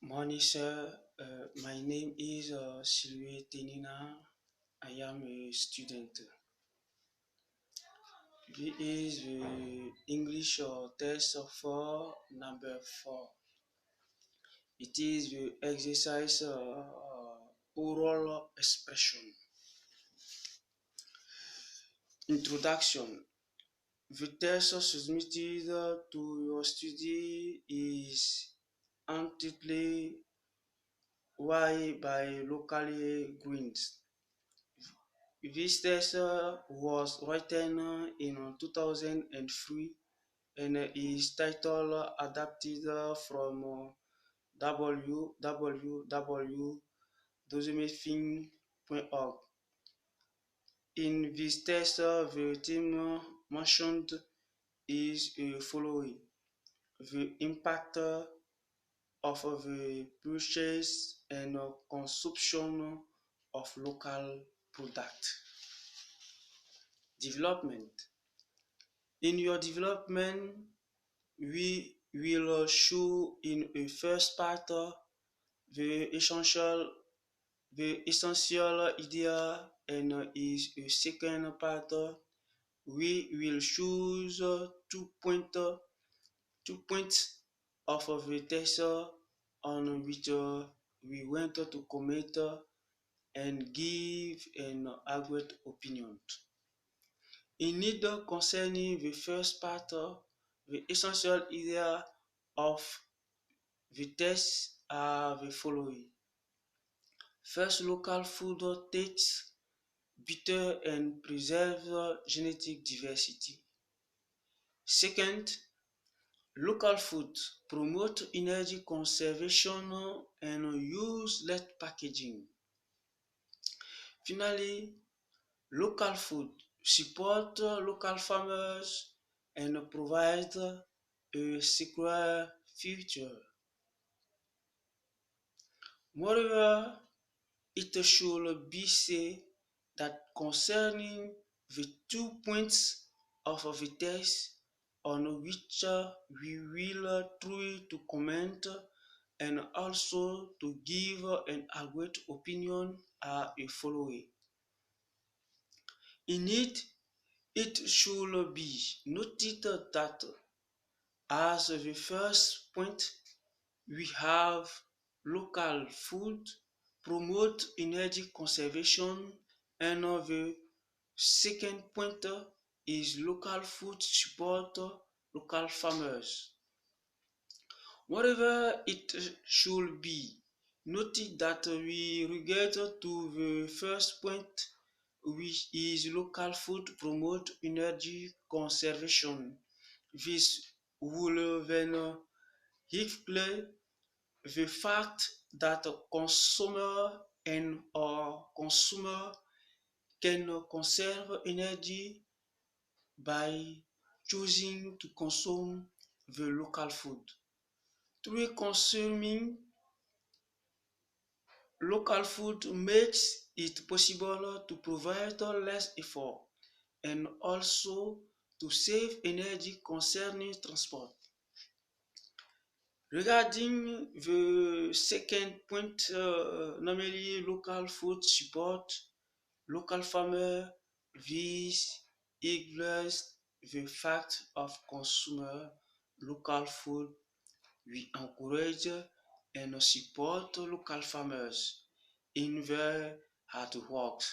Morning, sir. My name is Sylvie Tenina. I am a student. This is the English test for number 4. It is the exercise oral expression. Introduction. The test submitted to your study is entitled Why by Locally Greens. This test was written in 2003 and is titled adapted from www.dosmefin.org. In this test, the theme mentioned is the following: the impact of the purchase and consumption of local products. Development. In your development, we will show in a first part the essential idea, and in a second part we will choose two points of the test on which we want to comment and give an accurate opinion. In neither concerning the first part, the essential idea of the test are the following. First, local food takes better and preserves genetic diversity. Second, local food promote energy conservation and use less packaging. Finally, local food support local farmers and provide a secure future. Moreover, it should be said that concerning the 2 points of the test on which we will try to comment and also to give an accurate opinion are the following. In it should be noted that as the first point, we have local food promote energy conservation, and the second point is local food support local farmers. Moreover, it should be noted that we regard to the first point, which is local food promote energy conservation. This will then explain the fact that consumer and or consumer can conserve energy by choosing to consume the local food. Through consuming local food makes it possible to provide less effort and also to save energy concerning transport. Regarding the second point, namely local food support local farmer, this equals the fact of consumer local food. We encourage and support local farmers in their hard work.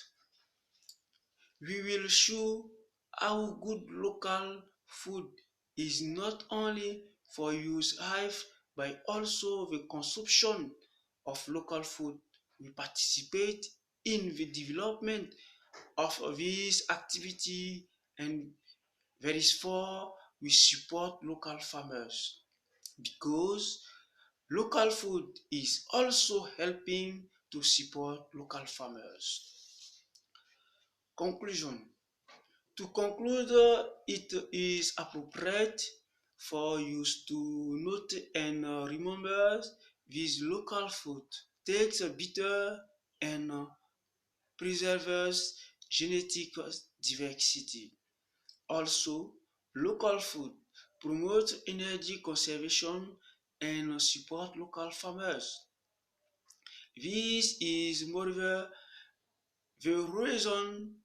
We will show how good local food is not only for use life but also the consumption of local food. We participate in the development of this activity, and therefore we support local farmers because local food is also helping to support local farmers. Conclusion. To conclude, it is appropriate for you to note and remember this local food takes a bitter and preserves genetic diversity. Also, local food promotes energy conservation and support local farmers. This is moreover the reason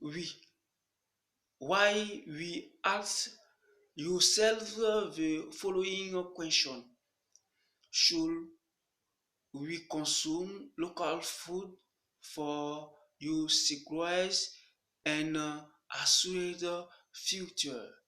we, why we ask yourself the following question. Should we consume local food for your security and assured future?